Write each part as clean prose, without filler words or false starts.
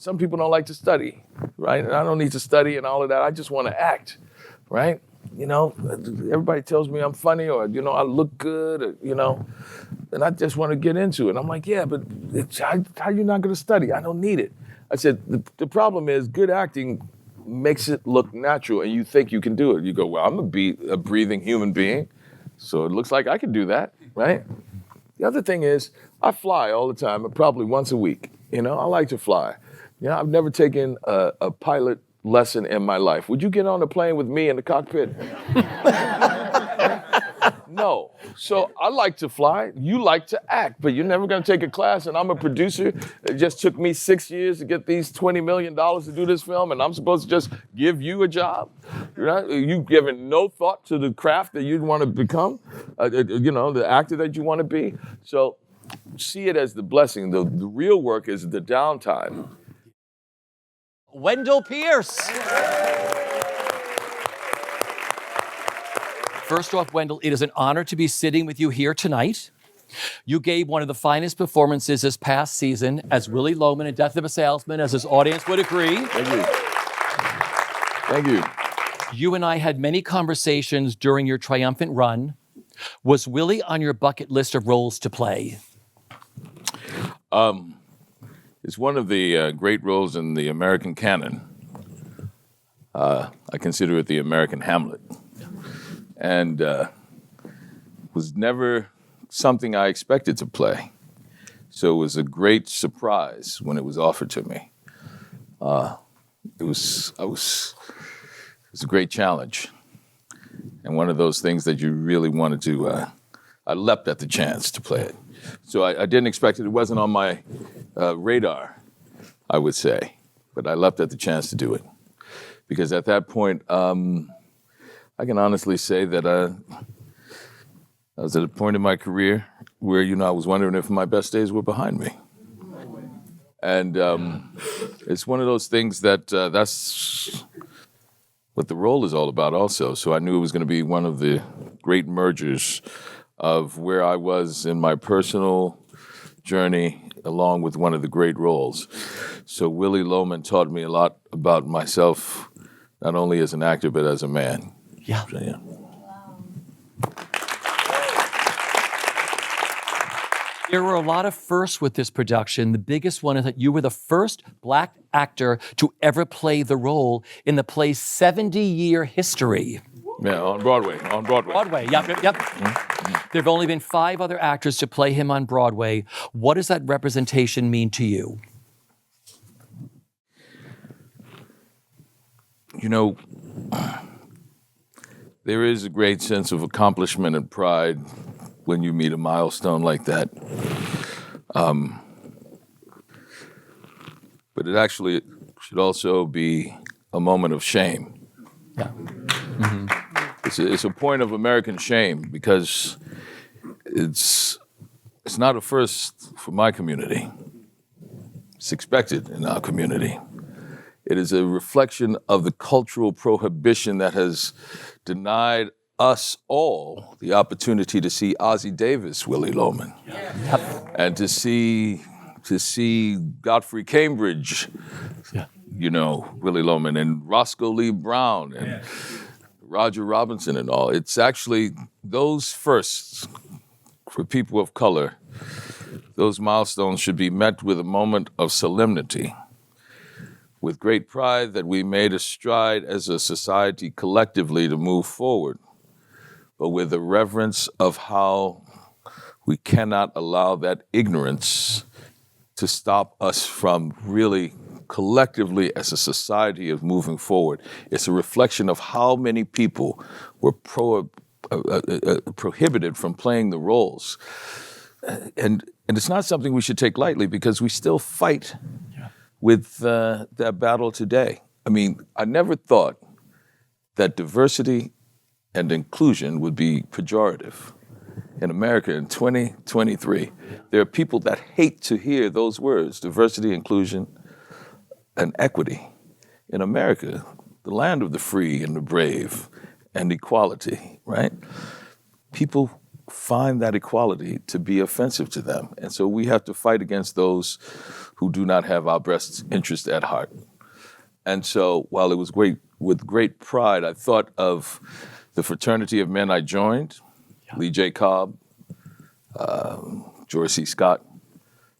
Some people don't like to study, right? And I don't need to study and all of that. I just want to act, right? You know, everybody tells me I'm funny or, you know, I look good, or, you know, and I just want to get into it. I'm like, yeah, but how you not going to study? I don't need it. I said, the problem is good acting makes it look natural and you think you can do it. You go, well, I'm a breathing human being, so it looks like I can do that, right? The other thing is I fly all the time, probably once a week. You know, I like to fly. You know, I've never taken a pilot lesson in my life. Would you get on a plane with me in the cockpit? No. So I like to fly. You like to act, but you're never going to take a class, and I'm a producer. It just took me 6 years to get these $20 million to do this film, and I'm supposed to just give you a job? Right? You've given no thought to the craft that you'd want to become, you know, the actor that you want to be. So see it as the blessing. The real work is the downtime. Wendell Pierce. First off, Wendell, it is an honor to be sitting with you here tonight. You gave one of the finest performances this past season as Willie Loman in Death of a Salesman, as his audience would agree. Thank you. Thank you. You and I had many conversations during your triumphant run. Was Willie on your bucket list of roles to play? It's one of the great roles in the American canon. I consider it the American Hamlet. And was never something I expected to play. So it was a great surprise when it was offered to me. It was a great challenge. And one of those things that you really wanted to, I leapt at the chance to play it. So I didn't expect it. It wasn't on my radar, I would say. But I leapt at the chance to do it. Because at that point, I can honestly say that I was at a point in my career where, you know, I was wondering if my best days were behind me. And it's one of those things that that's what the role is all about also. So I knew it was going to be one of the great mergers of where I was in my personal journey along with one of the great roles. So Willie Loman taught me a lot about myself, not only as an actor, but as a man. Yeah. So, yeah. There were a lot of firsts with this production. The biggest one is that you were the first Black actor to ever play the role in the play's 70-year history. Yeah, on Broadway. Broadway, yep. Mm-hmm. There have only been 5 other actors to play him on Broadway. What does that representation mean to you? You know, there is a great sense of accomplishment and pride when you meet a milestone like that. But it actually should also be a moment of shame. Yeah. Mm-hmm. It's a point of American shame because it's not a first for my community. It's expected in our community. It is a reflection of the cultural prohibition that has denied us all the opportunity to see Ossie Davis, Willie Loman, and to see Godfrey Cambridge, you know, Willie Loman, and Roscoe Lee Brown, and Roger Robinson and all. It's actually those firsts for people of color. Those milestones should be met with a moment of solemnity, with great pride that we made a stride as a society collectively to move forward, but with a reverence of how we cannot allow that ignorance to stop us from really collectively as a society of moving forward. It's a reflection of how many people were prohibited from playing the roles. And it's not something we should take lightly because we still fight with that battle today. I mean, I never thought that diversity and inclusion would be pejorative. In America in 2023, there are people that hate to hear those words, diversity, inclusion, and equity. In America, the land of the free and the brave and equality, right? People find that equality to be offensive to them. And so we have to fight against those who do not have our best interest at heart. And so while it was great, with great pride, I thought of the fraternity of men I joined, Lee J. Cobb, George C. Scott,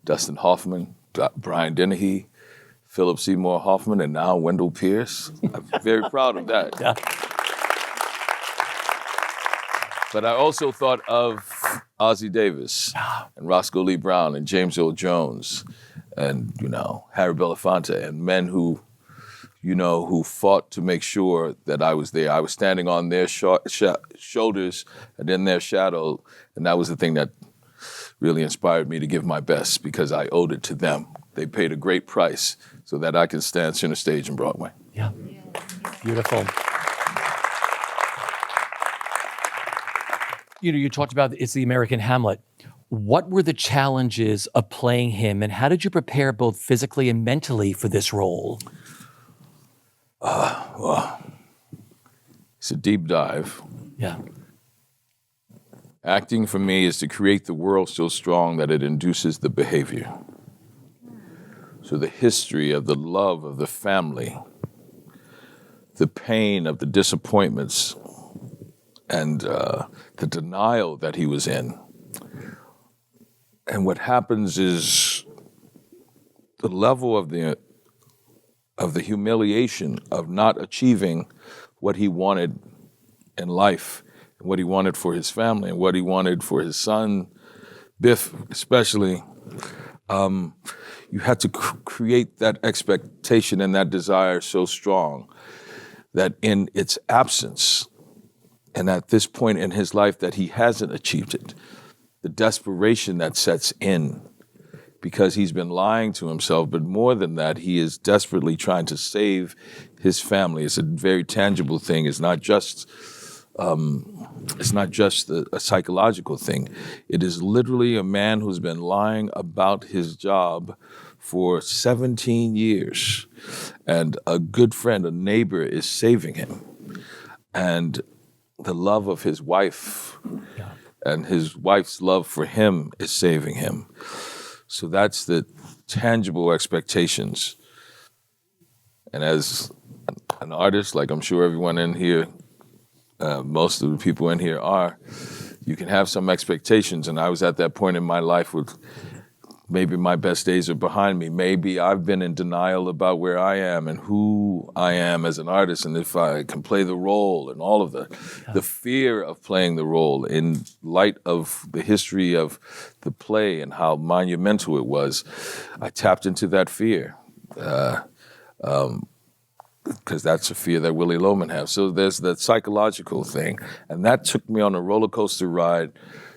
Dustin Hoffman, Brian Dennehy, Philip Seymour Hoffman, and now Wendell Pierce. I'm very proud of that. Yeah. But I also thought of Ossie Davis and Roscoe Lee Brown and James Earl Jones and, Harry Belafonte and men who fought to make sure that I was there. I was standing on their shoulders and in their shadow, and that was the thing that really inspired me to give my best because I owed it to them. They paid a great price so that I can stand center stage in Broadway. Yeah. Beautiful. You talked about it's the American Hamlet. What were the challenges of playing him, and how did you prepare both physically and mentally for this role? Well, it's a deep dive. Yeah. Acting for me is to create the world so strong that it induces the behavior. So the history of the love of the family, the pain of the disappointments, and the denial that he was in. And what happens is the level of the humiliation of not achieving what he wanted in life, and what he wanted for his family, and what he wanted for his son, Biff especially. You had to create that expectation and that desire so strong that in its absence, and at this point in his life that he hasn't achieved it, the desperation that sets in because he's been lying to himself, but more than that, he is desperately trying to save his family. It's a very tangible thing. It's not just a psychological thing. It is literally a man who's been lying about his job for 17 years, and a good friend, a neighbor, is saving him. And the love of his wife and his wife's love for him is saving him. So that's the tangible expectations. And as an artist, like I'm sure everyone in here, most of the people in here are, you can have some expectations. And I was at that point in my life with maybe my best days are behind me. Maybe I've been in denial about where I am and who I am as an artist and if I can play the role and all of the fear of playing the role in light of the history of the play and how monumental it was. I tapped into that fear because that's a fear that Willie Loman has. So there's that psychological thing, and that took me on a roller coaster ride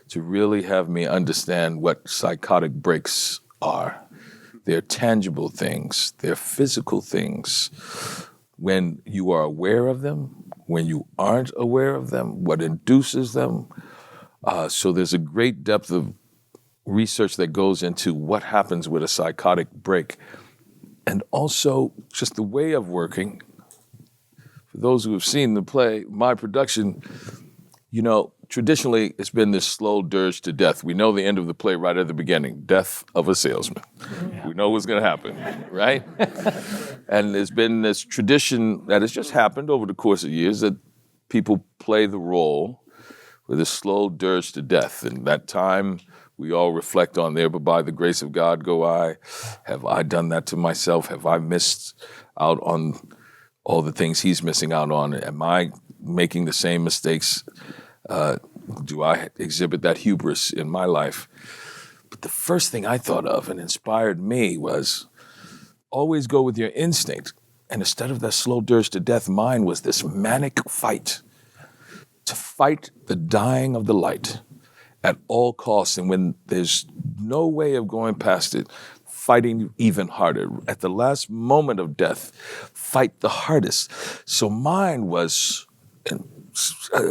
to really have me understand what psychotic breaks are. They're tangible things. They're physical things. When you are aware of them, when you aren't aware of them, what induces them. So there's a great depth of research that goes into what happens with a psychotic break. And also just the way of working. For those who have seen the play, my production, traditionally, it's been this slow dirge to death. We know the end of the play right at the beginning, death of a salesman. Yeah. We know what's going to happen, right? And there's been this tradition that has just happened over the course of years that people play the role with a slow dirge to death. And that time we all reflect on there, but by the grace of God go I. Have I done that to myself? Have I missed out on all the things he's missing out on? Am I making the same mistakes? Do I exhibit that hubris in my life? But the first thing I thought of and inspired me was always go with your instinct. And instead of that slow dirge to death, mine was this manic fight. To fight the dying of the light at all costs. And when there's no way of going past it, fighting even harder. At the last moment of death, fight the hardest. So mine was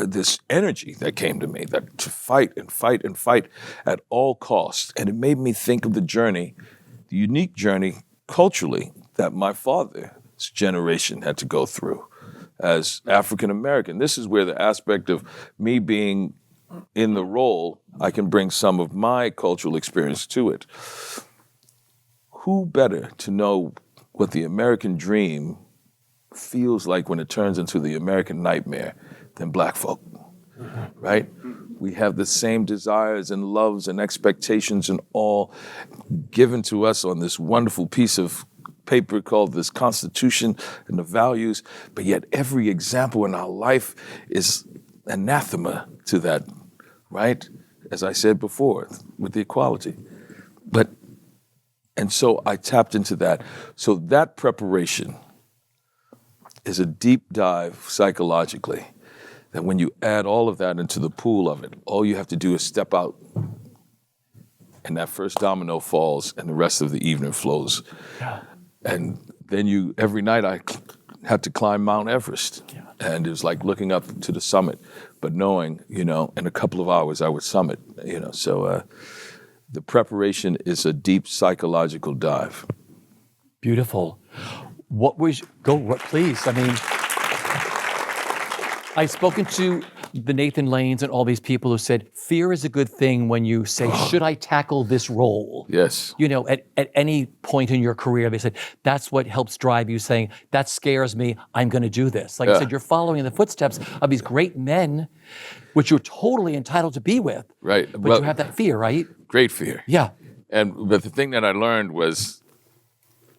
this energy that came to me, that to fight and fight and fight at all costs. And it made me think of the journey, the unique journey culturally that my father's generation had to go through as African American. This is where the aspect of me being in the role, I can bring some of my cultural experience to it. Who better to know what the American dream feels like when it turns into the American nightmare than black folk, right? We have the same desires and loves and expectations and all given to us on this wonderful piece of paper called this Constitution and the values, but yet every example in our life is anathema to that, right? As I said before, with the equality. And so I tapped into that. So that preparation is a deep dive psychologically, that when you add all of that into the pool of it, all you have to do is step out, and that first domino falls, and the rest of the evening flows. Yeah. And then every night I had to climb Mount Everest, and it was like looking up to the summit, but knowing, in a couple of hours I would summit, so the preparation is a deep psychological dive. Beautiful. Please. I mean, I've spoken to the Nathan Lanes and all these people who said, fear is a good thing when you say, should I tackle this role? Yes. At any point in your career, they said, that's what helps drive you, saying, that scares me, I'm going to do this. Like I said, you're following in the footsteps of these great men, which you're totally entitled to be with. Right. But you have that fear, right? Great fear. Yeah. But the thing that I learned was,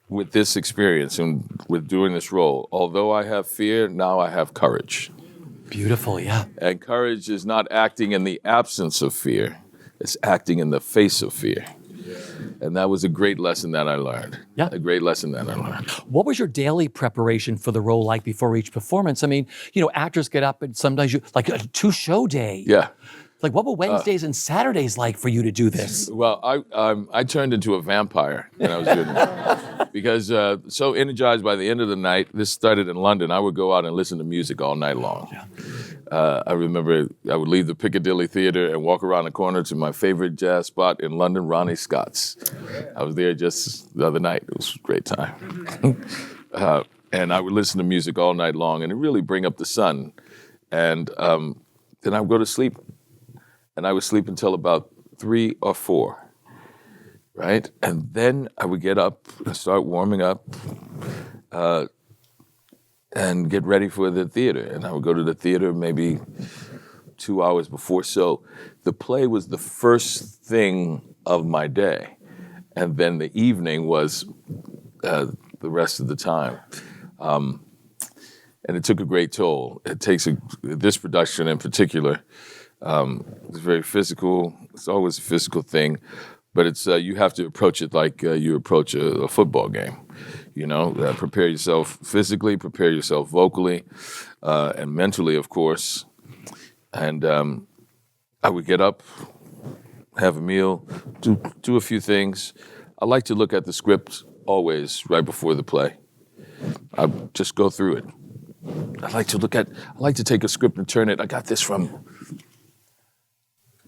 with this experience and with doing this role, although I have fear, now I have courage. Beautiful, yeah. And courage is not acting in the absence of fear. It's acting in the face of fear. And that was a great lesson that I learned. Yeah. A great lesson that I learned. What was your daily preparation for the role like before each performance? I mean, actors get up and sometimes like a 2-show day. Yeah. Like, what were Wednesdays and Saturdays like for you to do this? Well, I turned into a vampire when I was doing it. Because so energized by the end of the night, this started in London, I would go out and listen to music all night long. I remember I would leave the Piccadilly Theater and walk around the corner to my favorite jazz spot in London, Ronnie Scott's. I was there just the other night. It was a great time. And I would listen to music all night long, and it really bring up the sun. And then I would go to sleep. And I would sleep until about 3 or 4, right? And then I would get up and start warming up and get ready for the theater. And I would go to the theater maybe 2 hours before. So the play was the first thing of my day. And then the evening was the rest of the time. And it took a great toll. It takes this production in particular. It's very physical. It's always a physical thing, but it's you have to approach it like you approach a football game. Prepare yourself physically, prepare yourself vocally, and mentally, of course. And I would get up, have a meal, do a few things. I like to look at the script always right before the play. I just go through it. I like to take a script and turn it. I got this from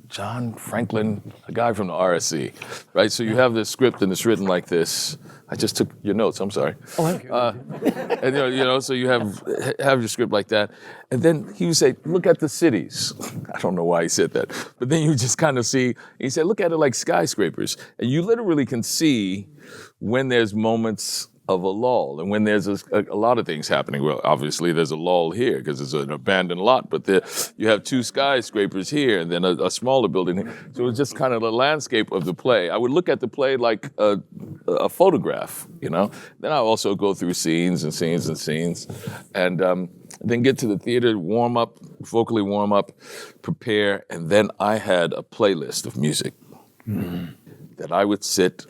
John Franklin, a guy from the RSC, right? So you have this script and it's written like this. I just took your notes, I'm sorry. Oh, okay. And so you have your script like that. And then he would say, look at the cities. I don't know why he said that. But then you just kind of see, he said, look at it like skyscrapers. And you literally can see when there's moments of a lull, and when there's a lot of things happening. Well, obviously there's a lull here because it's an abandoned lot, but you have 2 skyscrapers here and then a smaller building here. So it's just kind of the landscape of the play. I would look at the play like a photograph, Then I also go through scenes and scenes and scenes, and then get to the theater, warm up, vocally warm up, prepare, and then I had a playlist of music that I would sit.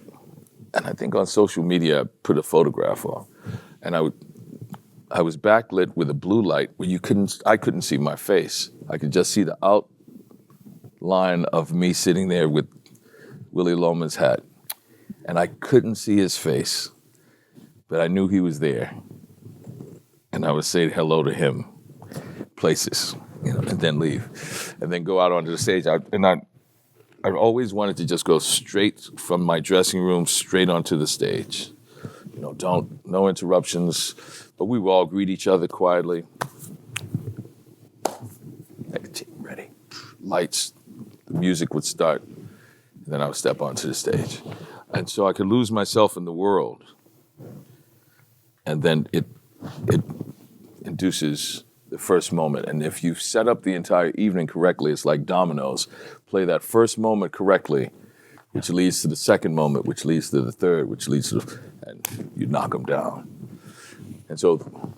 And I think on social media, I put a photograph on, and I was backlit with a blue light where I couldn't see my face. I could just see the outline of me sitting there with Willie Loman's hat, and I couldn't see his face, but I knew he was there, and I would say hello to him, places, and then leave, and then go out onto the stage. I always wanted to just go straight from my dressing room straight onto the stage. No interruptions, but we would all greet each other quietly. Ready. lights, the music would start, and then I would step onto the stage. And so I could lose myself in the world. And then it induces the first moment. And if you set up the entire evening correctly, it's like dominoes. Play that first moment correctly, which leads to the second moment, which leads to the third, which leads to and you knock them down. And so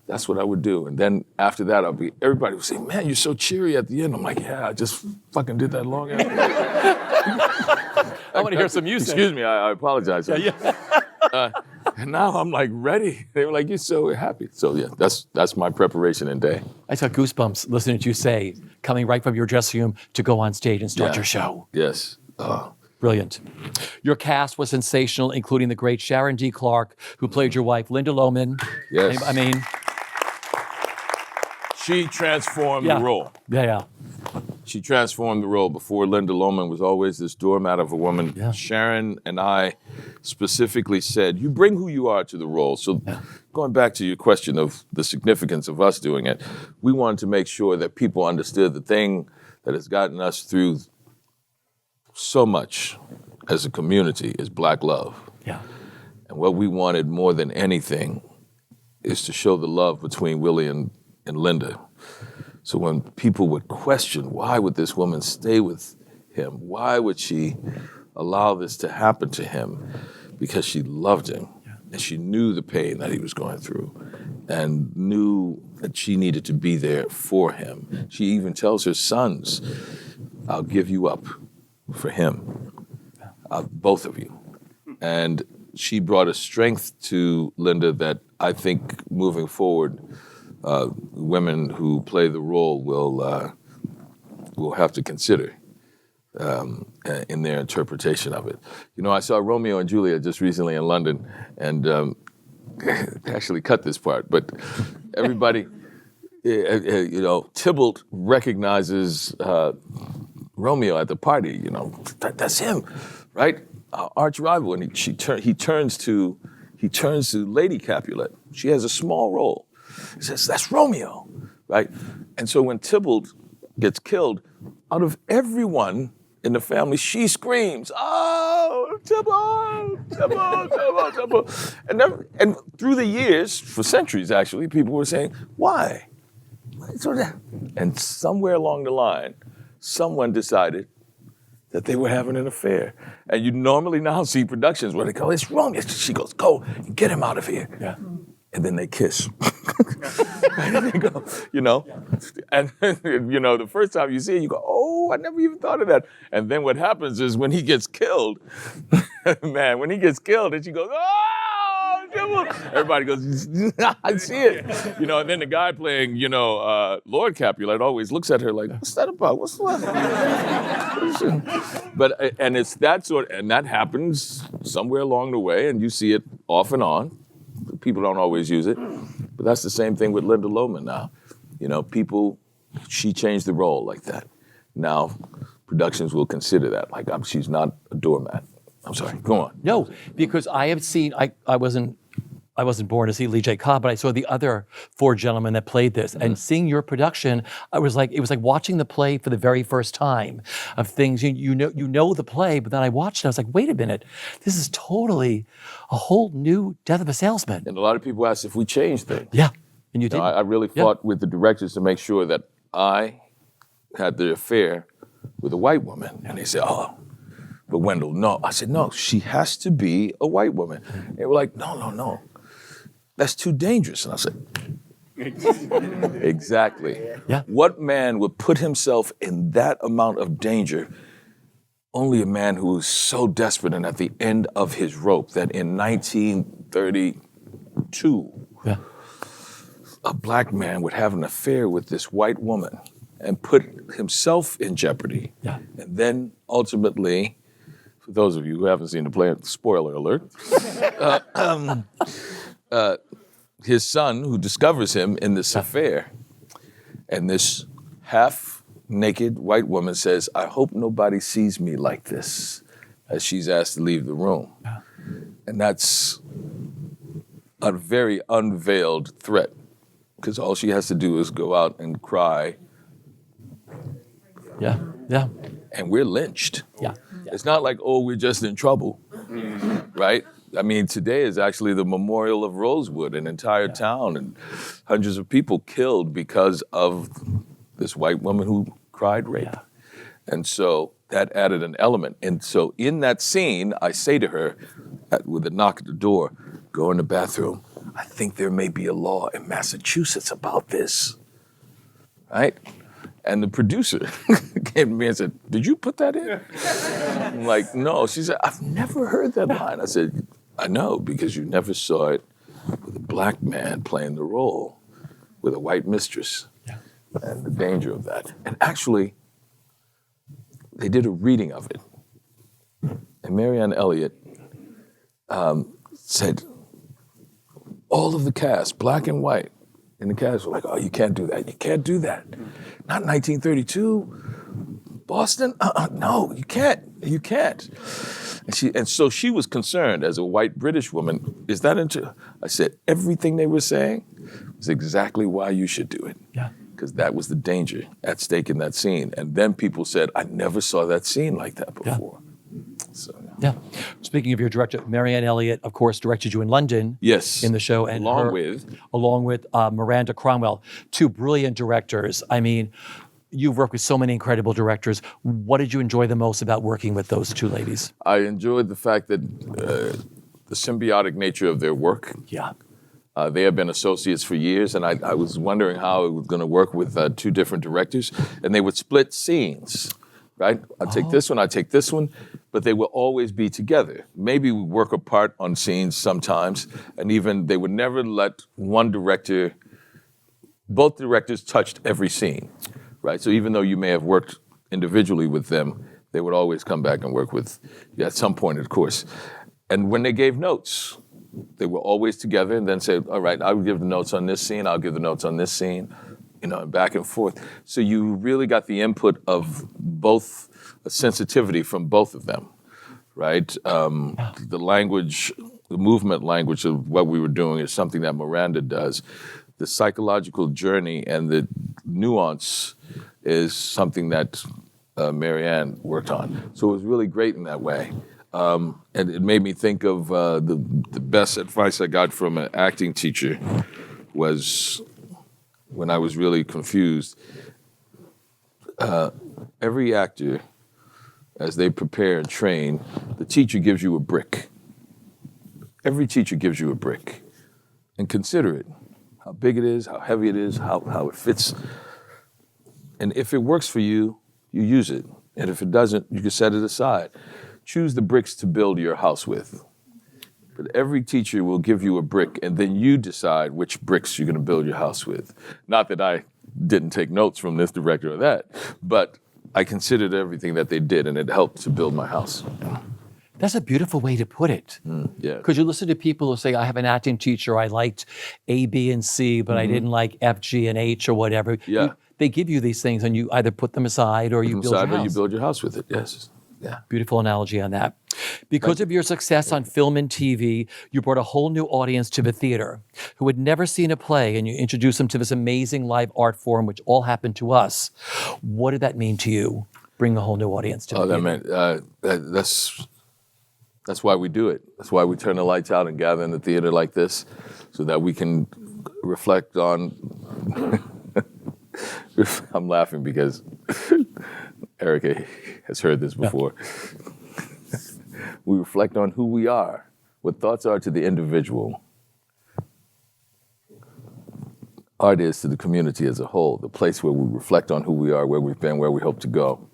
that's what I would do. And then after that, everybody would say, man, you're so cheery at the end. I'm like, yeah, I just fucking did that long after. I want to hear some music. Excuse me, I apologize. Yeah. And now I'm like ready. They were like, you're so happy. So yeah, that's my preparation and day. I just got goosebumps listening to you say, coming right from your dressing room to go on stage and start your show. Yes. Brilliant. Your cast was sensational, including the great Sharon D. Clarke, who played your wife, Linda Lohman. Yes. I mean, she transformed the role. Yeah. She transformed the role. Before, Linda Lohman was always this doormat of a woman. Yeah. Sharon and I specifically said, you bring who you are to the role. So going back to your question of the significance of us doing it, we wanted to make sure that people understood the thing that has gotten us through so much as a community is Black love. Yeah. And what we wanted more than anything is to show the love between Willie and Linda. So when people would question, why would this woman stay with him? Why would she allow this to happen to him? Because she loved him. And she knew the pain that he was going through and knew that she needed to be there for him. She even tells her sons, I'll give you up for him, both of you. And she brought a strength to Linda that I think moving forward, women who play the role will have to consider in their interpretation of it. You know, I saw Romeo and Juliet just recently in London, and actually cut this part, but everybody, you know, Tybalt recognizes Romeo at the party. You know, that's him, right? Our arch rival, and he turns to Lady Capulet. She has a small role. He says, that's Romeo, right? And so when Tybalt gets killed, out of everyone in the family, she screams, oh, Tybalt, Tybalt, Tybalt, Tybalt. And through the years, for centuries actually, people were saying, why? And somewhere along the line, someone decided that they were having an affair. And you normally now see productions where they go, it's Romeo. She goes, go, get him out of here. Yeah. And then they kiss. And they go, you know, and you know, the first time you see it, you go, oh, I never even thought of that. And then what happens is when he gets killed, man, when he gets killed, and she goes, oh, everybody goes, I see it. You know, and then the guy playing, you know, Lord Capulet always looks at her like, what's that about? What's what? But, and it's that sort, and that happens somewhere along the way, and you see it off and on. People don't always use it, but that's the same thing with Linda Lohman now. You know, she changed the role like that. Now, productions will consider that. Like, she's not a doormat. I'm sorry, go on. No, because I have seen, I wasn't born to see Lee J. Cobb, but I saw the other four gentlemen that played this. Mm-hmm. And seeing your production, it was like watching the play for the very first time of things. You know the play, but then I watched it, I was like, wait a minute, this is totally a whole new Death of a Salesman. And a lot of people ask if we changed things. Yeah, and you did. I really fought with the directors to make sure that I had the affair with a white woman. And they said, oh, but Wendell, no. I said, no, she has to be a white woman. And they were like, no. That's too dangerous. And I said, exactly. Yeah. What man would put himself in that amount of danger? Only a man who is so desperate and at the end of his rope that in 1932, a black man would have an affair with this white woman and put himself in jeopardy. Yeah. And then ultimately, for those of you who haven't seen the play, spoiler alert, his son, who discovers him in this affair, and this half-naked white woman says, I hope nobody sees me like this, as she's asked to leave the room. Yeah. And that's a very unveiled threat, because all she has to do is go out and cry Yeah. Yeah. and we're lynched. Yeah. It's not like, oh, we're just in trouble, right? I mean, today is actually the memorial of Rosewood, an entire town, and hundreds of people killed because of this white woman who cried rape. Yeah. And so that added an element. And so in that scene, I say to her, with a knock at the door, go in the bathroom. I think there may be a law in Massachusetts about this, right? And the producer came to me and said, did you put that in? I'm like, no. She said, I've never heard that line. I said, I know, because you never saw it with a black man playing the role with a white mistress. Yeah. And the danger of that. And actually, they did a reading of it. And Marianne Elliott said, all of the cast, black and white, in the cast were like, oh, you can't do that. You can't do that. Not 1932. Boston? No, you can't. You can't. And so she was concerned as a white British woman, is that into? I said, everything they were saying was exactly why you should do it. Yeah. Because that was the danger at stake in that scene. And then people said, I never saw that scene like that before. So, Yeah. Speaking of your director, Marianne Elliott, of course, directed you in London. yes. In the show, and along with Miranda Cromwell, two brilliant directors. I mean, you've worked with so many incredible directors. What did you enjoy the most about working with those two ladies? I enjoyed the fact that the symbiotic nature of their work. Yeah. They have been associates for years, and I was wondering how it was going to work with two different directors, and they would split scenes, right? I'd take this one, I'd take this one, but they will always be together. Maybe we work apart on scenes sometimes, and even they would never let one director, both directors touched every scene, right? So even though you may have worked individually with them, they would always come back and work with you at some point, of course. And when they gave notes, they were always together and then say, all right, I would give the notes on this scene, I'll give the notes on this scene, and back and forth. So you really got the input of both, a sensitivity from both of them, right? The language, the movement language of what we were doing is something that Miranda does. The psychological journey and the nuance is something that Marianne worked on. So it was really great in that way. And it made me think of the best advice I got from an acting teacher was when I was really confused. Every actor, as they prepare and train, the teacher gives you a brick. Every teacher gives you a brick. And consider it, how big it is, how heavy it is, how it fits. And if it works for you, you use it. And if it doesn't, you can set it aside. Choose the bricks to build your house with. But every teacher will give you a brick, and then you decide which bricks you're going to build your house with. Not that I didn't take notes from this director or that, but I considered everything that they did, and it helped to build my house. That's a beautiful way to put it. Yeah. Because you listen to people who say, I have an acting teacher, I liked A, B, and C, but I didn't like F, G, and H or whatever. Yeah. They give you these things, and you either put them aside or you build your house. You build your house with it, yes. Yeah. Beautiful analogy on that. Because of your success on film and TV, you brought a whole new audience to the theater who had never seen a play, and you introduced them to this amazing live art form, which all happened to us. What did that mean to you, bring a whole new audience to the theater? That meant, that's why we do it. That's why we turn the lights out and gather in the theater like this, so that we can reflect on... I'm laughing because Erica has heard this before. Yeah. We reflect on who we are, what thoughts are to the individual. Art is to the community as a whole, the place where we reflect on who we are, where we've been, where we hope to go.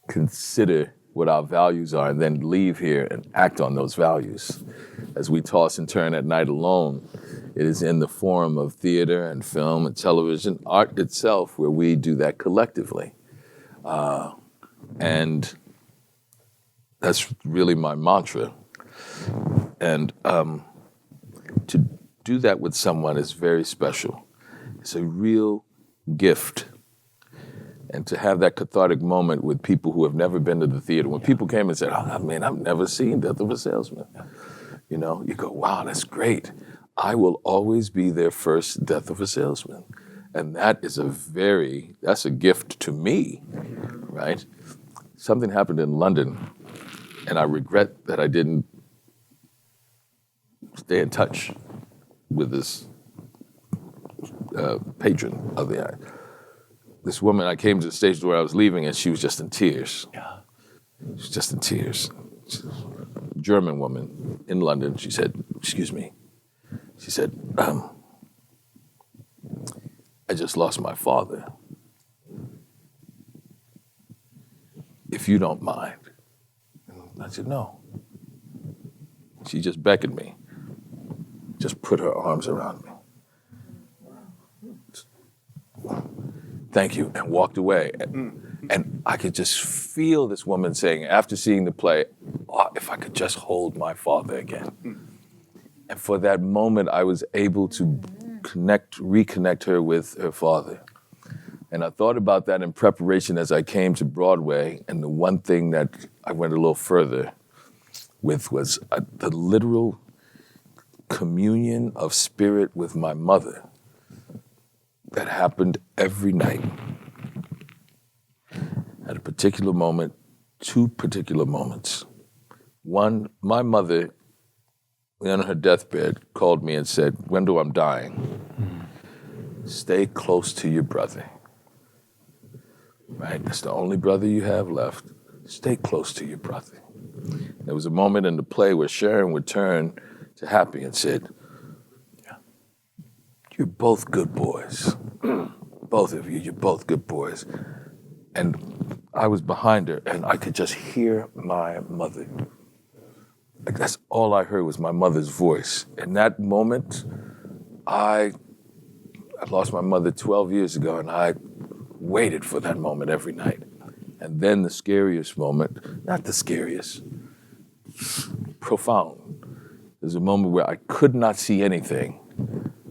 Consider what our values are, and then leave here and act on those values. As we toss and turn at night alone, it is in the form of theater and film and television, art itself, where we do that collectively. And that's really my mantra. And to do that with someone is very special. It's a real gift. And to have that cathartic moment with people who have never been to the theater. When people came and said, oh, man, I've never seen Death of a Salesman. You know, you go, wow, that's great. I will always be their first Death of a Salesman. And that is that's a gift to me right? Something happened in London, and I regret that I didn't stay in touch with this patron of the art. This woman, I came to the stage where I was leaving, and she was just in tears. Yeah. She was just in tears. German woman in London. She said, "Excuse me." She said, "I just lost my father. If you don't mind." I said, "No." She just beckoned me, just put her arms around me. "Thank you," and walked away. And I could just feel this woman saying, after seeing the play, "Oh, if I could just hold my father again." And for that moment, I was able to reconnect her with her father. And I thought about that in preparation as I came to Broadway. And the one thing that I went a little further with was the literal communion of spirit with my mother that happened every night. At a particular moment, two particular moments. One, my mother, on her deathbed, called me and said, "Wendell, I'm dying. Stay close to your brother." Right? That's the only brother you have left. Stay close to your brother. There was a moment in the play where Sharon would turn to Happy and said, "You're both good boys. Both of you, you're both good boys." And I was behind her, and I could just hear my mother. Like, that's all I heard was my mother's voice. In that moment, I lost my mother 12 years ago, and I waited for that moment every night. And then the scariest moment, not the scariest, profound. There's a moment where I could not see anything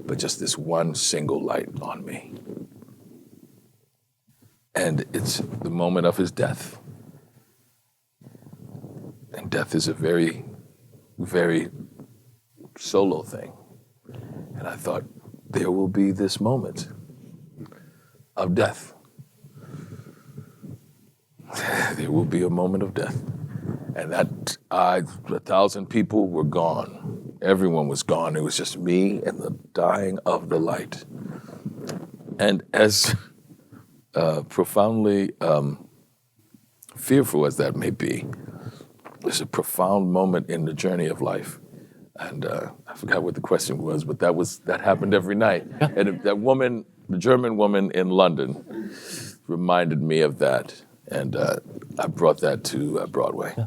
but just this one single light on me. And it's the moment of his death. And death is a very, very solo thing. And I thought, there will be this moment of death. There will be a moment of death. And that 1,000 people were gone. Everyone was gone. It was just me and the dying of the light. And as profoundly fearful as that may be, there's a profound moment in the journey of life. And I forgot what the question was, but that happened every night. And that woman, the German woman in London, reminded me of that. And I brought that to Broadway. Yeah.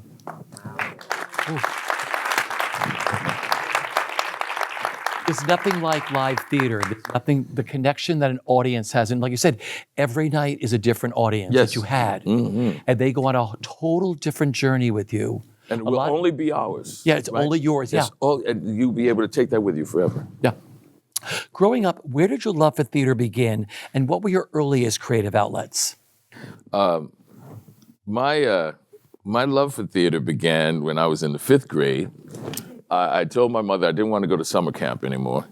There's nothing like live theater. There's nothing, the connection that an audience has. And like you said, every night is a different audience that you had. Mm-hmm. And they go on a total different journey with you. And it will only be ours. Yeah, it's only yours, yeah. And you'll be able to take that with you forever. Yeah. Growing up, where did your love for theater begin? And what were your earliest creative outlets? My love for theater began when I was in the 5th grade. I told my mother I didn't want to go to summer camp anymore.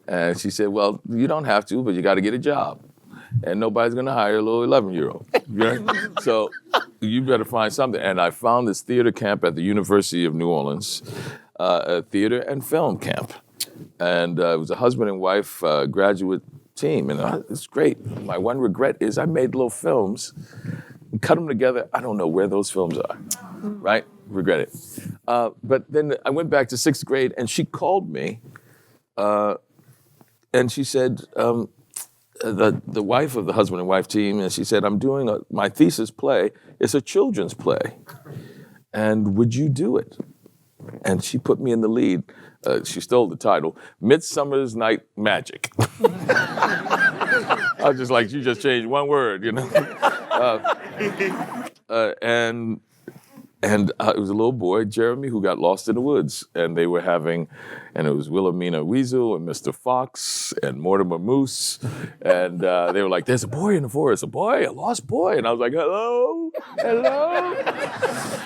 And she said, "Well, you don't have to, but you got to get a job. And nobody's going to hire a little 11-year-old. Right? So you better find something." And I found this theater camp at the University of New Orleans, a theater and film camp. And it was a husband and wife graduate team. And it's great. My one regret is I made little films, cut them together. I don't know where those films are, right? Regret it. But then I went back to 6th grade, and she called me, and she said, the wife of the husband and wife team, and she said, "I'm doing my thesis play. It's a children's play, and would you do it?" And she put me in the lead. She stole the title, Midsummer's Night Magic. I was just like, you just changed one word, you know? And it was a little boy, Jeremy, who got lost in the woods. And they were and it was Wilhelmina Weasel and Mr. Fox and Mortimer Moose. And they were like, "There's a boy in the forest, a lost boy." And I was like, hello.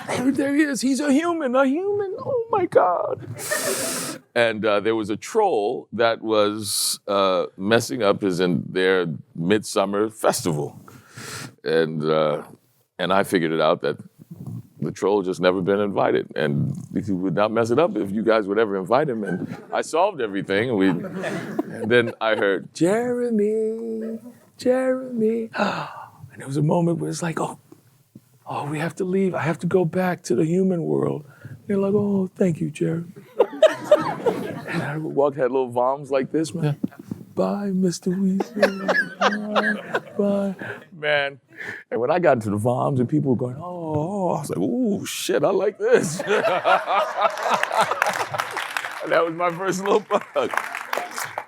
And there he is, he's a human. Oh my God. And there was a troll that was messing up in their midsummer festival. And And I figured it out that the troll just never been invited, and he would not mess it up if you guys would ever invite him. And I solved everything, and then I heard, Jeremy, Jeremy. And there was a moment where it's like, oh, we have to leave. I have to go back to the human world. They're like, oh, thank you, Jeremy. And I had little voms like this, man. Yeah. Bye, Mr. Weasley. Bye. Man. And when I got into the voms and people were going, oh, I was like, ooh, shit, I like this. And that was my first little bug.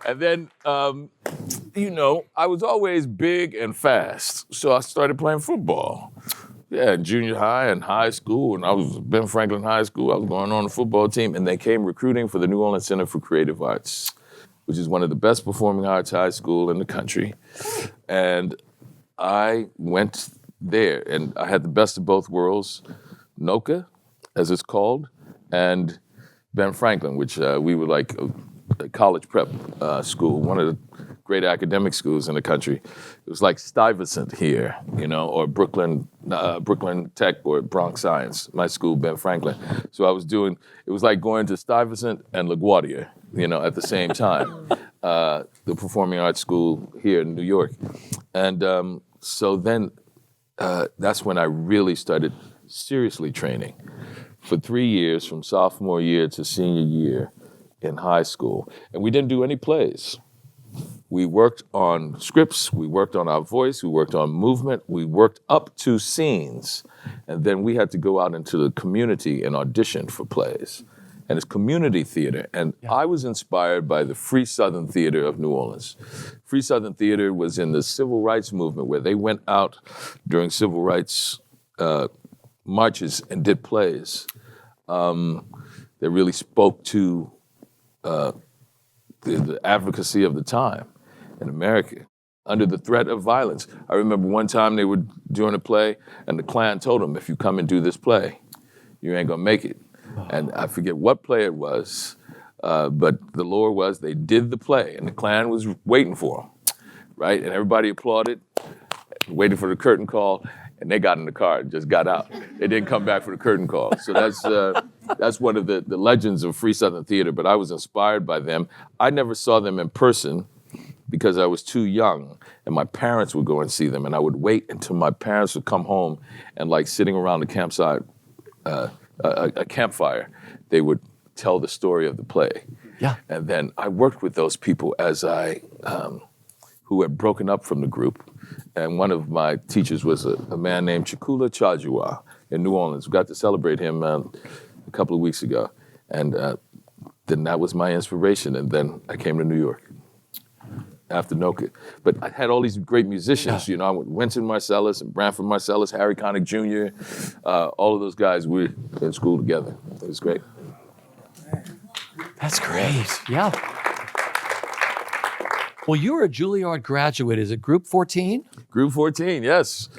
And then, I was always big and fast. So I started playing football. Yeah, in junior high and high school, and I was Ben Franklin High School. I was going on the football team, and they came recruiting for the New Orleans Center for Creative Arts, which is one of the best performing arts high school in the country. And I went there, and I had the best of both worlds, NOCA, as it's called, and Ben Franklin, which we were like a college prep school, one of the great academic schools in the country. It was like Stuyvesant here, or Brooklyn Tech or Bronx Science. My school, Ben Franklin. So it was like going to Stuyvesant and LaGuardia, at the same time. The performing arts school here in New York. And so then that's when I really started seriously training for 3 years, from sophomore year to senior year in high school. And we didn't do any plays. We worked on scripts, we worked on our voice, we worked on movement, we worked up to scenes, and then we had to go out into the community and audition for plays. And it's community theater, and I was inspired by the Free Southern Theater of New Orleans. Free Southern Theater was in the civil rights movement, where they went out during civil rights marches and did plays that really spoke to the advocacy of the time in America, under the threat of violence. I remember one time they were doing a play, and the Klan told them, if you come and do this play, you ain't gonna make it. And I forget what play it was, but the lore was they did the play, and the Klan was waiting for them, right? And everybody applauded, waiting for the curtain call, and they got in the car and just got out. They didn't come back for the curtain call. So that's one of the legends of Free Southern Theater, but I was inspired by them. I never saw them in person because I was too young, and my parents would go and see them, and I would wait until my parents would come home, and like sitting around the campsite, a campfire, they would tell the story of the play. Yeah. And then I worked with those people who had broken up from the group. And one of my teachers was a man named Chikula Chajua in New Orleans. We got to celebrate him a couple of weeks ago. And then that was my inspiration. And then I came to New York after NOCA. But I had all these great musicians, I went Wynton Marsalis and Branford Marsalis, Harry Connick Jr., all of those guys, we were in school together. It was great. That's great, yeah. Well, you were a Juilliard graduate. Is it Group 14? Group 14, yes.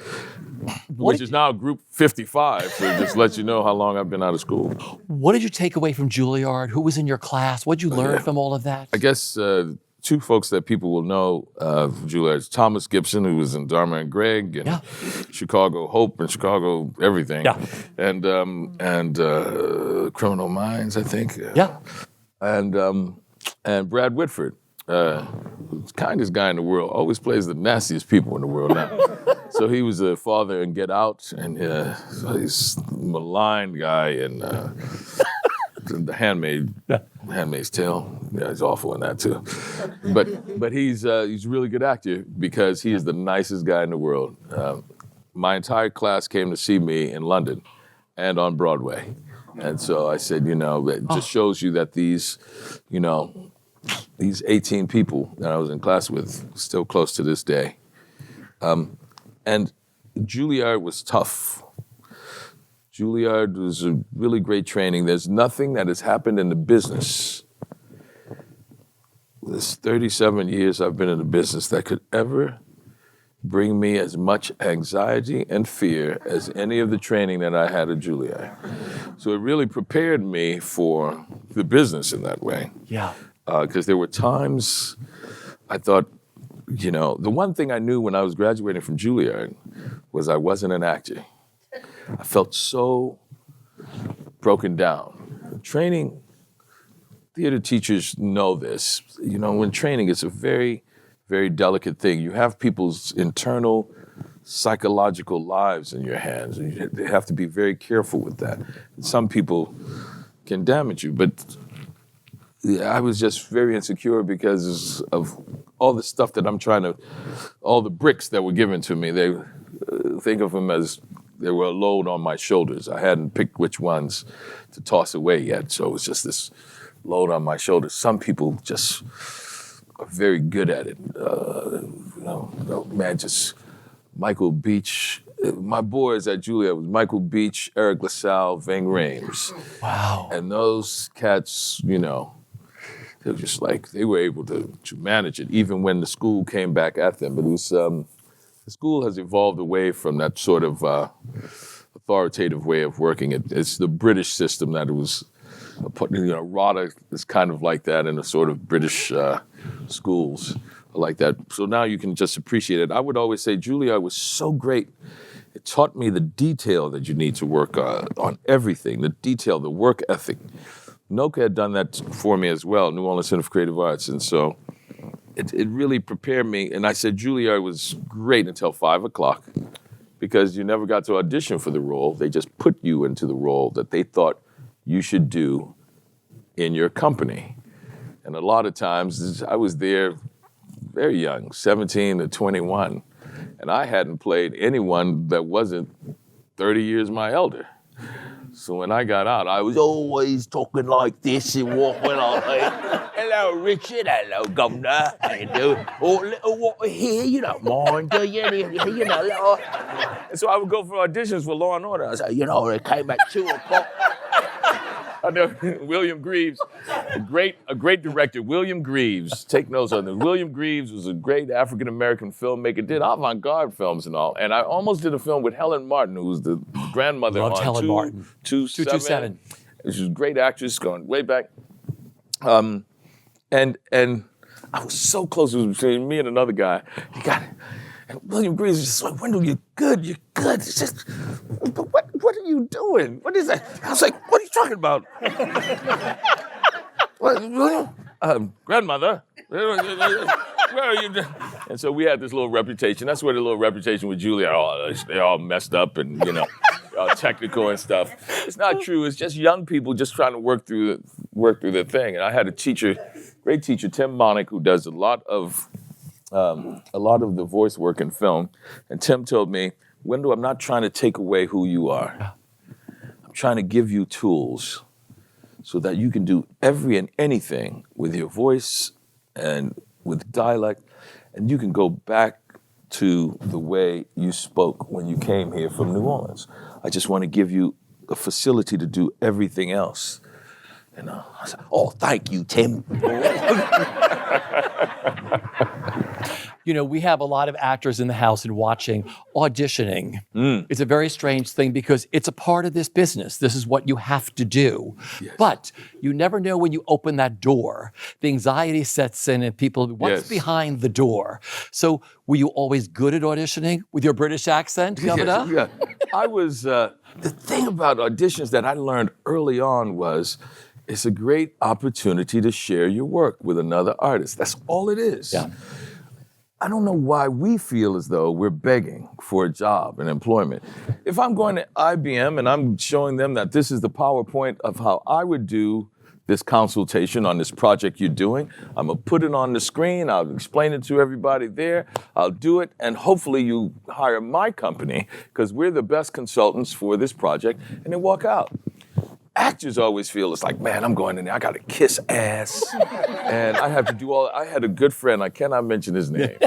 Which is now Group 55, so just let you know how long I've been out of school. What did you take away from Juilliard? Who was in your class? What did you learn from all of that? I guess two folks that people will know from Juilliard. Thomas Gibson, who was in Dharma and Greg, and Chicago Hope and Chicago Everything. Yeah. And Criminal Minds, I think. Yeah. And Brad Whitford. Kindest guy in the world, always plays the nastiest people in the world now. So he was a father in Get Out, and so he's a maligned guy in The Handmaid's Tale. Yeah, he's awful in that too. But he's a really good actor because he is the nicest guy in the world. My entire class came to see me in London and on Broadway. And so I said, it just shows you that these 18 people that I was in class with, still close to this day. And Juilliard was tough. Juilliard was a really great training. There's nothing that has happened in the business, this 37 years I've been in the business, that could ever bring me as much anxiety and fear as any of the training that I had at Juilliard. So it really prepared me for the business in that way. Yeah. Because there were times I thought, the one thing I knew when I was graduating from Juilliard was I wasn't an actor. I felt so broken down. Training, theater teachers know this. You know, when training, it's a very, very delicate thing. You have people's internal psychological lives in your hands, and you have to be very careful with that. Some people can damage you, but I was just very insecure because of all the stuff that I'm trying to, all the bricks that were given to me. They think of them as they were a load on my shoulders. I hadn't picked which ones to toss away yet, so it was just this load on my shoulders. Some people just are very good at it. Just Michael Beach. My boys at Juilliard was Michael Beach, Eric LaSalle, Ving Rhames. Wow. And those cats, they were just like, they were able to manage it, even when the school came back at them. But it was, the school has evolved away from that sort of authoritative way of working. It's the British system that it was, RADA is kind of like that in the sort of British schools like that. So now you can just appreciate it. I would always say Juilliard was so great. It taught me the detail that you need to work on everything, the detail, the work ethic. NOCA had done that for me as well, New Orleans Center for Creative Arts. And so it really prepared me. And I said Juilliard was great until 5 o'clock because you never got to audition for the role. They just put you into the role that they thought you should do in your company. And a lot of times I was there very young, 17 to 21, and I hadn't played anyone that wasn't 30 years my elder. So when I got out, I was always talking like this and walking on like, hello, Richard, hello, Governor, how you doing? Oh, little water here, you don't mind, do you? Little... And so I would go for auditions for Law and Order. I said, it came at 2 o'clock. I know William Greaves, a great director, William Greaves. Take notes on this. William Greaves was a great African-American filmmaker, did avant-garde films and all. And I almost did a film with Helen Martin, who was the grandmother Loved on Helen Martin. 227. She was a great actress going way back. And I was so close. It was between me and another guy. He got it. And William Greaves was just like, Wendell, you're good. It's just, but what are you doing? What is that? I was like, what are you talking about? What, William? Grandmother, where are you? And so we had this little reputation. That's where the little reputation with Julia, they all messed up and, all technical and stuff. It's not true. It's just young people just trying to work through the thing. And I had a teacher, great teacher, Tim Monick, who does a lot of the voice work in film. And Tim told me, Wendell, I'm not trying to take away who you are. I'm trying to give you tools so that you can do every and anything with your voice and with dialect, and you can go back to the way you spoke when you came here from New Orleans. I just want to give you a facility to do everything else. And I said, oh, thank you, Tim. We have a lot of actors in the house and watching, auditioning. It's a very strange thing because it's a part of this business. This is what you have to do. Yes. But you never know when you open that door. The anxiety sets in and people, what's behind the door? So were you always good at auditioning with your British accent, Governor? Yeah. I was, the thing about auditions that I learned early on was, it's a great opportunity to share your work with another artist. That's all it is. Yeah. I don't know why we feel as though we're begging for a job and employment. If I'm going to IBM and I'm showing them that this is the PowerPoint of how I would do this consultation on this project you're doing, I'm gonna put it on the screen, I'll explain it to everybody there, I'll do it, and hopefully you hire my company because we're the best consultants for this project, and then walk out. Actors always feel it's like, man, I'm going in there, I gotta kiss ass, and I have to do all. I had a good friend, I cannot mention his name.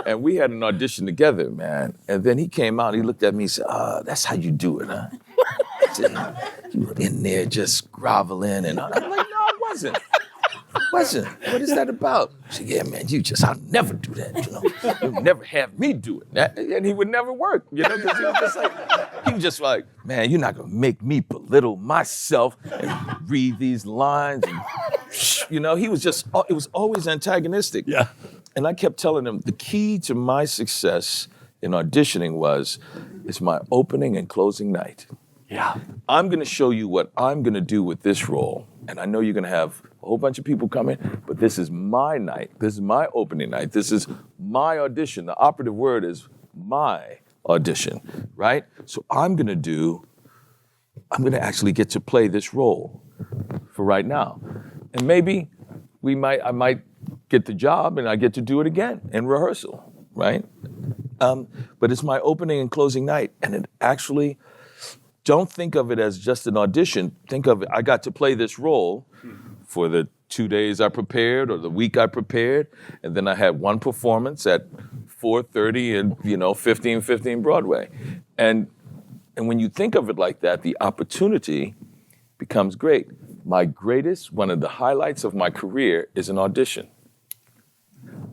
And we had an audition together, man. And then he came out, he looked at me and said, that's how you do it, huh? You were in there just groveling, and I'm like, no, I wasn't. What is that about? She said, yeah, man, I'll never do that, You'll never have me do it. And he would never work, because he was just like, man, you're not gonna make me belittle myself and read these lines. And, he was it was always antagonistic. Yeah. And I kept telling him, the key to my success in auditioning was, it's my opening and closing night. Yeah. I'm going to show you what I'm going to do with this role. And I know you're going to have a whole bunch of people coming, but this is my night. This is my opening night. This is my audition. The operative word is my audition, right? So I'm going to actually get to play this role for right now. And maybe I might get the job and I get to do it again in rehearsal, right? But it's my opening and closing night. And it actually, don't think of it as just an audition. Think of it, I got to play this role for the 2 days I prepared or the week I prepared. And then I had one performance at 4:30 and 15:15 Broadway. And when you think of it like that, the opportunity becomes great. One of the highlights of my career is an audition.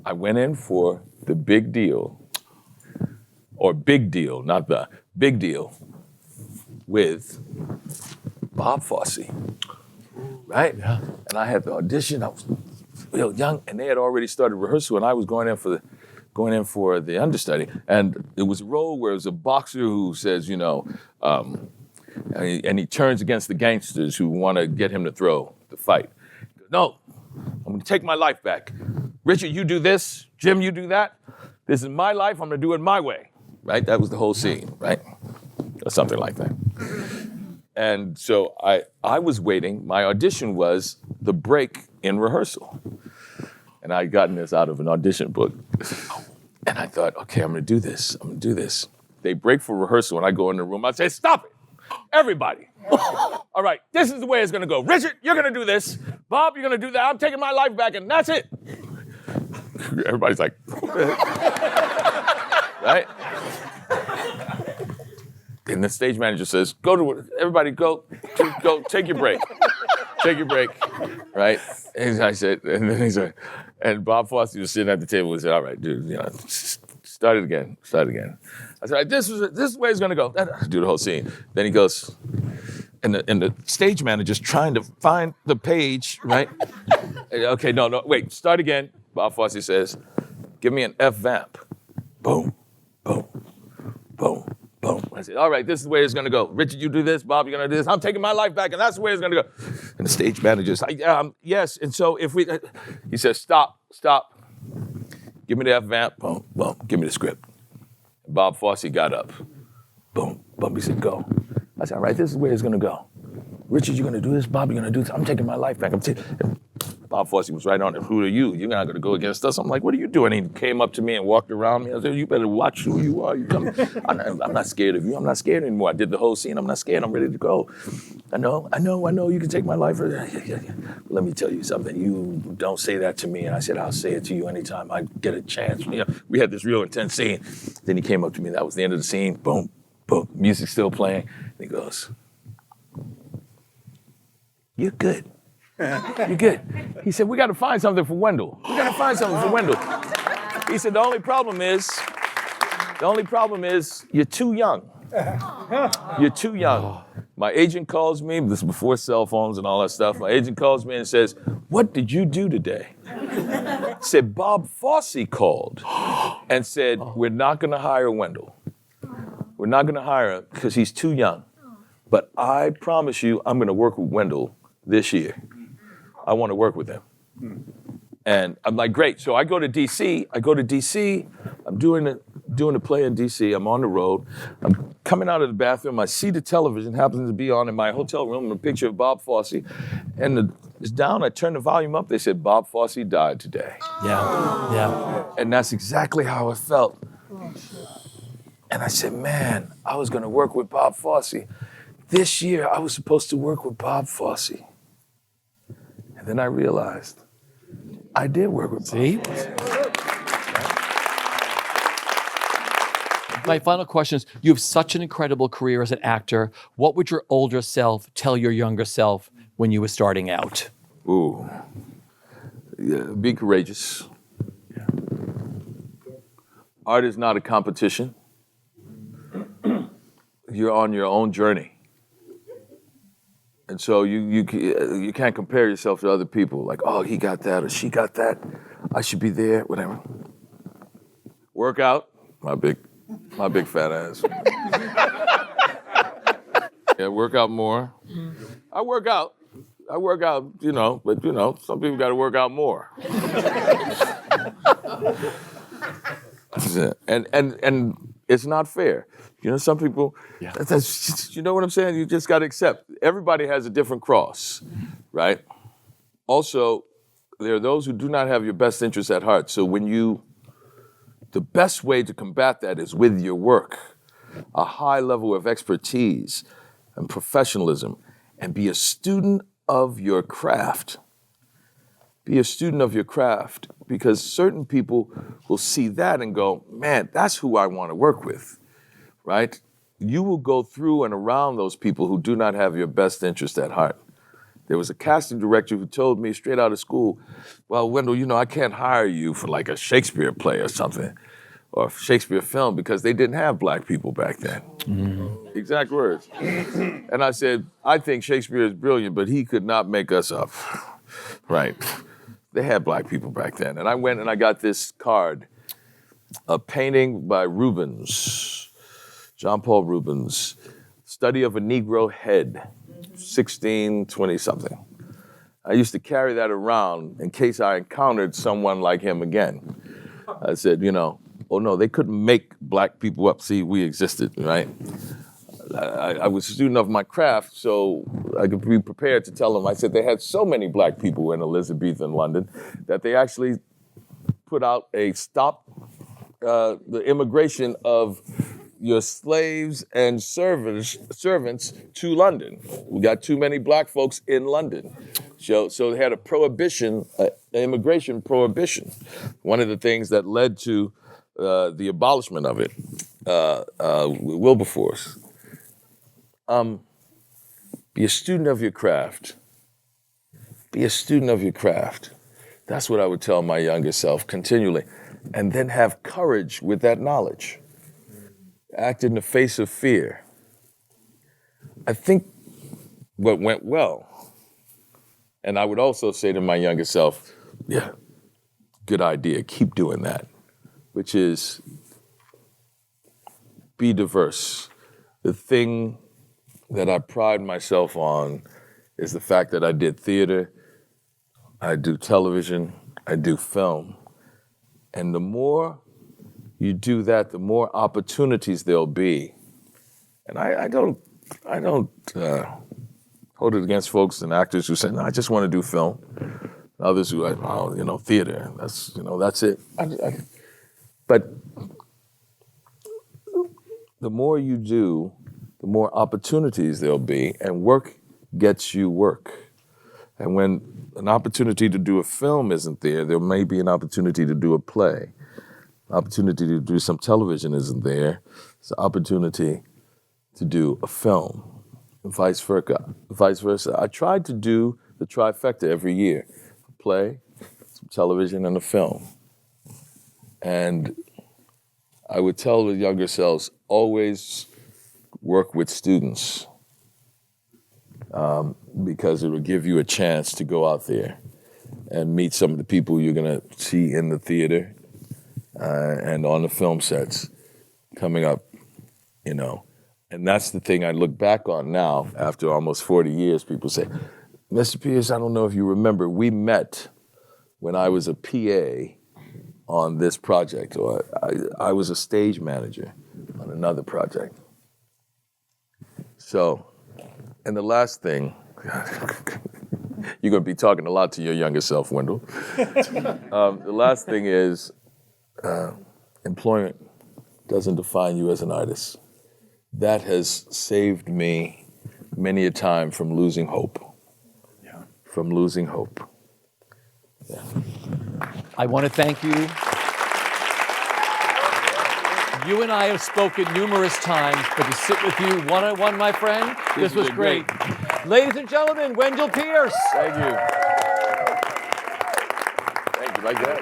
I went in for the big deal, or big deal, not the big deal, with Bob Fosse, right? Yeah. And I had the audition. I was real young, and they had already started rehearsal, and I was going in for the understudy. And it was a role where it was a boxer who says, and he turns against the gangsters who want to get him to throw the fight. He goes, no, I'm going to take my life back. Richard, you do this. Jim, you do that. This is my life. I'm going to do it my way, right? That was the whole scene, right? Or something like that. And so I was waiting. My audition was the break in rehearsal. And I'd gotten this out of an audition book. And I thought, okay, I'm going to do this. They break for rehearsal, and I go in the room. I say, stop it. Everybody. All right, this is the way it's going to go. Richard, you're going to do this. Bob, you're going to do that. I'm taking my life back, and that's it. Everybody's like, right? And the stage manager says, everybody go, take your break. Take your break, right? And I said, and Bob Fosse was sitting at the table and said, all right, dude, start it again. I said, this is the way it's gonna go. Do the whole scene. Then he goes, and the stage manager's trying to find the page, right? Okay, no, wait, start again. Bob Fosse says, give me an F vamp. Boom, boom, boom, boom. I said, all right, this is the way it's gonna go. Richard, you do this. Bob, you're gonna do this. I'm taking my life back, and that's the way it's gonna go. And the stage manager's like, yes. And so he says, stop. Give me the F vamp. Boom, boom. Give me the script. And Bob Fosse got up. Boom, boom. He said, go. I said, all right, this is the way it's gonna go. Richard, you're gonna do this. Bob, you're gonna do this. I'm taking my life back. Bob Fosse was right on it. Who are you? You're not gonna go against us. I'm like, what are you doing? He came up to me and walked around me. I said, you better watch who you are. I'm not scared of you. I'm not scared anymore. I did the whole scene. I'm not scared. I'm ready to go. I know. You can take my life. Let me tell you something. You don't say that to me. And I said, I'll say it to you anytime I get a chance. We had this real intense scene. Then he came up to me. That was the end of the scene. Boom, boom. Music still playing. And he goes, you're good. You're good. He said, we got to find something for Wendell. He said, the only problem is you're too young. You're too young. My agent calls me, this is before cell phones and all that stuff. My agent calls me and says, what did you do today? Said, Bob Fosse called and said, we're not going to hire Wendell. We're not going to hire him because he's too young. But I promise you, I'm going to work with Wendell this year. I want to work with him. And I'm like, great. So I go to DC. I'm doing a play in DC. I'm on the road. I'm coming out of the bathroom. I see the television happens to be on in my hotel room, a picture of Bob Fosse. And it's down. I turned the volume up. They said, Bob Fosse died today. Yeah. And that's exactly how I felt. And I said, man, I was going to work with Bob Fosse. This year, I was supposed to work with Bob Fosse. And then I realized I did work with Bob Fosse. My final question is, you have such an incredible career as an actor. What would your older self tell your younger self when you were starting out? Ooh. Yeah, be courageous. Yeah. Art is not a competition. You're on your own journey. And so you can't compare yourself to other people. Like, oh, he got that or she got that. I should be there, whatever. Work out, my big My big fat ass. Yeah, work out more. I work out, you know, but you know, some people got to work out more. And it's not fair. You know, some people, that's, you know what I'm saying? You just got to accept. Everybody has a different cross, right? Also, there are those who do not have your best interests at heart. So the best way to combat that is with your work, a high level of expertise and professionalism, and be a student of your craft. Be a student of your craft, because certain people will see that and go, man, that's who I want to work with, right? You will go through and around those people who do not have your best interest at heart. There was a casting director who told me straight out of school, well, Wendell, you know, I can't hire you for like a Shakespeare play or something, or a Shakespeare film, because they didn't have black people back then. Mm-hmm. Exact words. And I said, I think Shakespeare is brilliant, but he could not make us up, right? They had black people back then. And I went and I got this card, a painting by Rubens, John Paul Rubens, Study of a Negro Head, 1620-something. I used to carry that around in case I encountered someone like him again. I said, you know, oh no, they couldn't make black people up. See, we existed, right? I was a student of my craft, so I could be prepared to tell them. I said they had so many black people in Elizabethan London that they actually put out a stop the immigration of your slaves and servants to London. We got too many black folks in London. So they had a prohibition, an immigration prohibition. One of the things that led to the abolishment of it, Wilberforce. Be a student of your craft. Be a student of your craft. That's what I would tell my younger self continually. And then have courage with that knowledge. Act in the face of fear. I think what went well, and I would also say to my younger self, yeah, good idea, keep doing that, which is be diverse. The thing that I pride myself on is the fact that I did theater, I do television, I do film. And the more you do that, the more opportunities there'll be. And I don't hold it against folks and actors who say, no, I just want to do film. Others who are, oh, you know, theater, that's it. But the more you do, the more opportunities there'll be, and work gets you work. And when an opportunity to do a film isn't there, there may be an opportunity to do a play. Opportunity to do some television isn't there. It's an opportunity to do a film, and vice versa. I tried to do the trifecta every year, a play, some television, and a film. And I would tell the younger selves, always work with students, because it will give you a chance to go out there and meet some of the people you're going to see in the theater and on the film sets coming up, you know. And that's the thing I look back on now after almost 40 years. People say, Mr. Pierce, I don't know if you remember, we met when I was a PA on this project, or I was a stage manager on another project. So, and the last thing, you're going to be talking a lot to your younger self, Wendell. The last thing is, employment doesn't define you as an artist. That has saved me many a time from losing hope. Yeah. From losing hope. Yeah. I want to thank you. You and I have spoken numerous times, but to sit with you one-on-one, my friend, this was great. Ladies and gentlemen, Wendell Pierce. Thank you. Thank you. Like that.